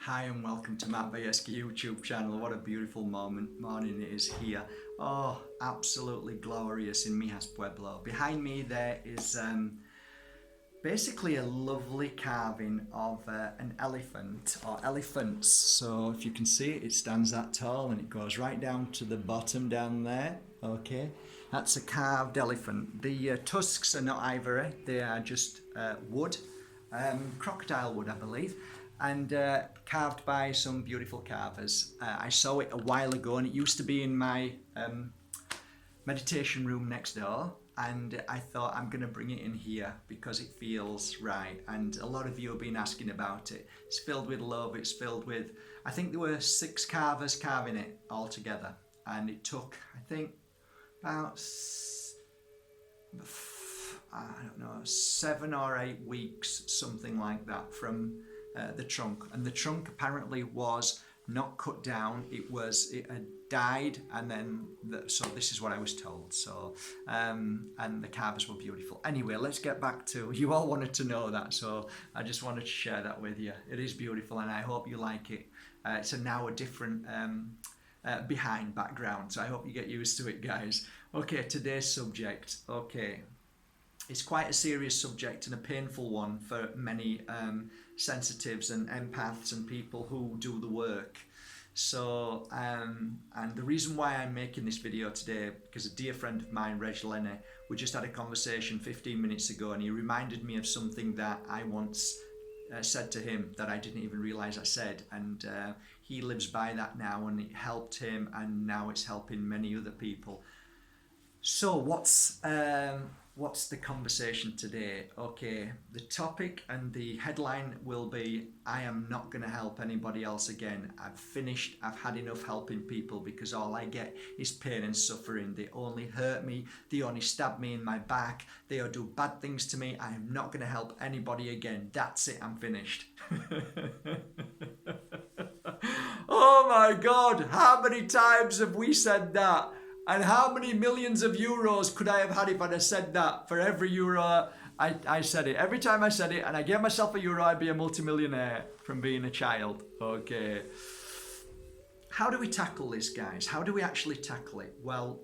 Hi and welcome to Matt Bajerski YouTube channel. What a beautiful morning it is here. Oh, absolutely glorious in Mijas Pueblo. Behind me there is basically a lovely carving of an elephant or elephants. So if you can see it, it stands that tall and it goes right down to the bottom down there. Okay, that's a carved elephant. The tusks are not ivory, they are just wood, crocodile wood I believe, and carved by some beautiful carvers. I saw it a while ago and it used to be in my meditation room next door, and I thought I'm going to bring it in here because it feels right, and a lot of you have been asking about it. It's filled with love, it's filled with, I think there were 6 carvers carving it all together, and it took, I think, about I don't know, 7 or 8 weeks, something like that, from the trunk. And the trunk apparently was not cut down, it had died, and then so this is what I was told. So and the carvers were beautiful. Anyway, let's get back to, you all wanted to know that, so I just wanted to share that with you. It is beautiful and I hope you like it. It's now a different behind background, so I hope you get used to it, guys. Okay, today's subject. Okay, it's quite a serious subject and a painful one for many sensitives and empaths and people who do the work. So, and the reason why I'm making this video today, because a dear friend of mine, Reg Lenny, we just had a conversation 15 minutes ago, and he reminded me of something that I once said to him that I didn't even realise I said, and he lives by that now, and it helped him, and now it's helping many other people. So what's the conversation today? Okay, the topic and the headline will be, I am not going to help anybody else again. I've finished, I've had enough helping people because all I get is pain and suffering. They only hurt me, they only stab me in my back, they do bad things to me. I am not going to help anybody again. That's it, I'm finished. Oh my God, how many times have we said that? And how many millions of euros could I have had if I'd have said that? For every euro I said it. Every time I said it and I gave myself a euro, I'd be a multimillionaire from being a child. Okay. How do we tackle this, guys? How do we actually tackle it? Well,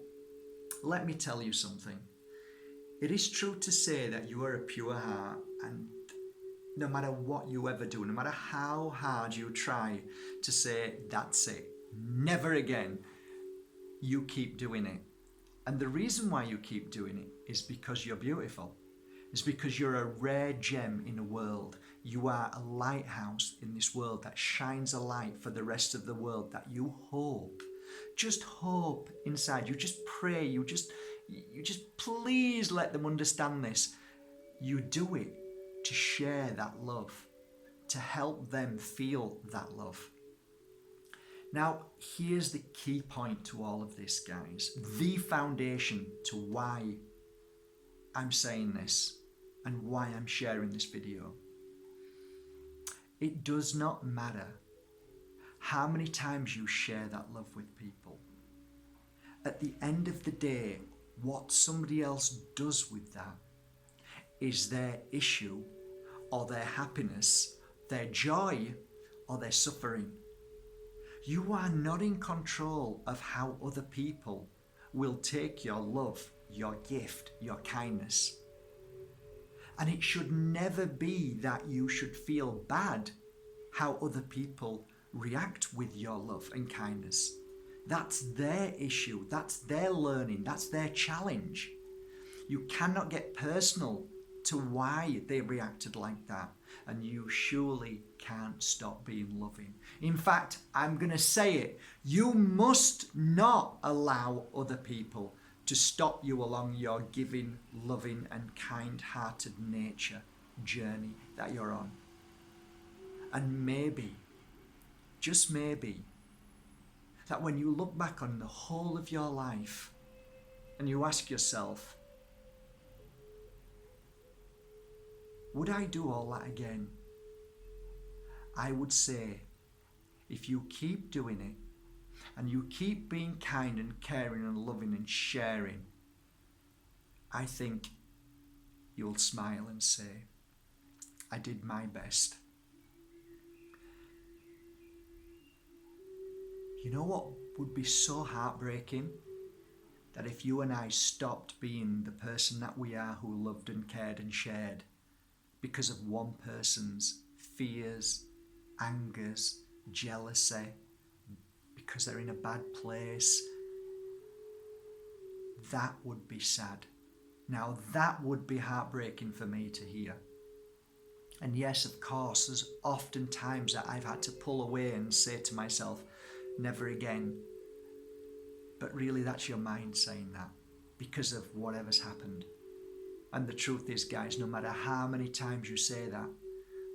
let me tell you something. It is true to say that you are a pure heart, and no matter what you ever do, no matter how hard you try to say, that's it, never again, you keep doing it. And the reason why you keep doing it is because you're beautiful. It's because you're a rare gem in the world. You are a lighthouse in this world that shines a light for the rest of the world, that you hope, just hope inside. You just pray, you just please let them understand this. You do it to share that love, to help them feel that love. Now, here's the key point to all of this, guys. The foundation to why I'm saying this and why I'm sharing this video. It does not matter how many times you share that love with people. At the end of the day, what somebody else does with that is their issue or their happiness, their joy or their suffering. You are not in control of how other people will take your love, your gift, your kindness. And it should never be that you should feel bad how other people react with your love and kindness. That's their issue, that's their learning, that's their challenge. You cannot get personal to why they reacted like that, and you surely can't stop being loving. In fact, I'm going to say it, you must not allow other people to stop you along your giving, loving and kind-hearted nature journey that you're on. And maybe, just maybe, that when you look back on the whole of your life and you ask yourself, would I do all that again? I would say, if you keep doing it, and you keep being kind and caring and loving and sharing, I think you'll smile and say, I did my best. You know what would be so heartbreaking? That if you and I stopped being the person that we are, who loved and cared and shared, because of one person's fears, angers, jealousy, because they're in a bad place, that would be sad. Now that would be heartbreaking for me to hear. And yes, of course, there's often times that I've had to pull away and say to myself, never again. But really that's your mind saying that because of whatever's happened. And the truth is, guys, no matter how many times you say that,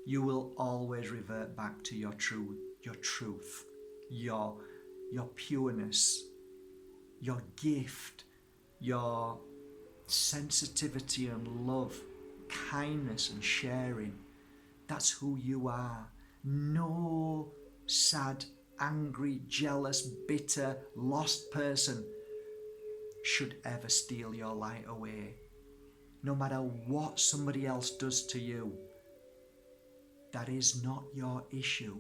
you will always revert back to your truth, your pureness, your gift, your sensitivity and love, kindness and sharing. That's who you are. No sad, angry, jealous, bitter, lost person should ever steal your light away. No matter what somebody else does to you, that is not your issue.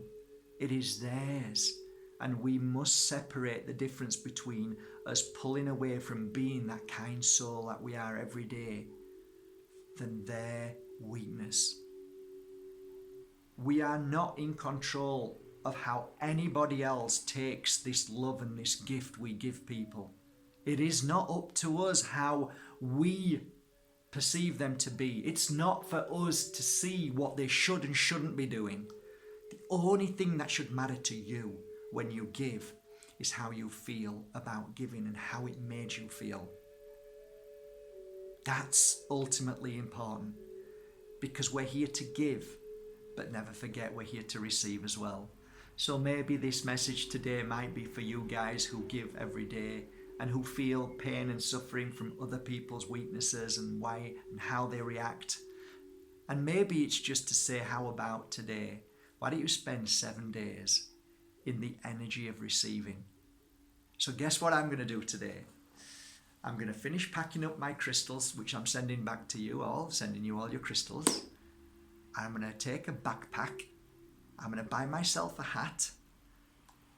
It is theirs. And we must separate the difference between us pulling away from being that kind soul that we are every day than their weakness. We are not in control of how anybody else takes this love and this gift we give people. It is not up to us how we perceive them to be. It's not for us to see what they should and shouldn't be doing. The only thing that should matter to you when you give is how you feel about giving and how it made you feel. That's ultimately important, because we're here to give, but never forget we're here to receive as well. So maybe this message today might be for you guys who give every day and who feel pain and suffering from other people's weaknesses and why and how they react. And maybe it's just to say, how about today? Why don't you spend 7 days in the energy of receiving? So guess what I'm going to do today? I'm going to finish packing up my crystals, which I'm sending back to you all, sending you all your crystals. I'm going to take a backpack. I'm going to buy myself a hat.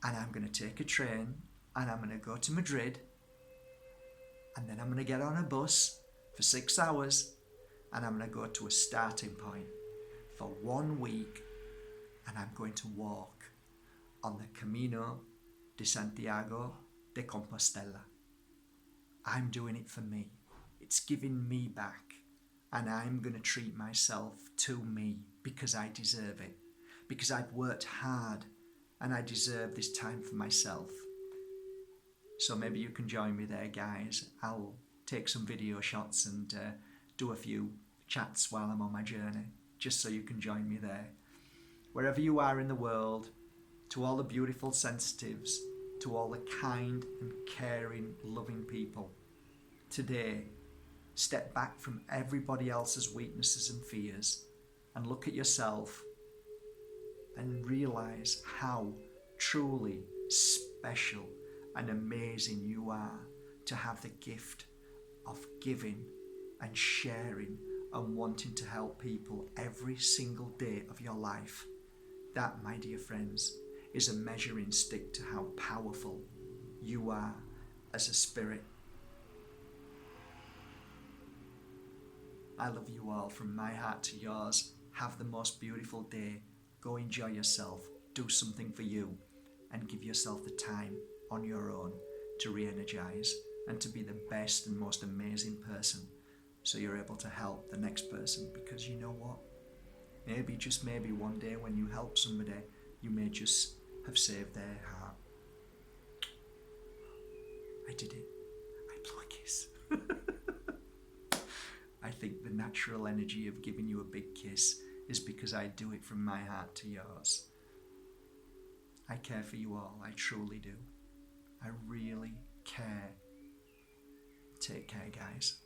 And I'm going to take a train. And I'm going to go to Madrid. And then I'm going to get on a bus for 6 hours. And I'm going to go to a starting point for 1 week. And I'm going to walk on the Camino de Santiago de Compostela. I'm doing it for me. It's giving me back. And I'm going to treat myself to me because I deserve it. Because I've worked hard and I deserve this time for myself. So maybe you can join me there, guys. I'll take some video shots and do a few chats while I'm on my journey, just so you can join me there. Wherever you are in the world, to all the beautiful sensitives, to all the kind and caring, loving people, today, step back from everybody else's weaknesses and fears and look at yourself and realize how truly special and amazing you are to have the gift of giving and sharing and wanting to help people every single day of your life. That, my dear friends, is a measuring stick to how powerful you are as a spirit. I love you all from my heart to yours. Have the most beautiful day. Go enjoy yourself. Do something for you and give yourself the time on your own to re-energize and to be the best and most amazing person, so you're able to help the next person. Because you know what? Maybe, just maybe, one day when you help somebody, you may just have saved their heart. I did it. I blew a kiss. I think the natural energy of giving you a big kiss is because I do it from my heart to yours. I care for you all. I truly do. I really care. Take care, guys.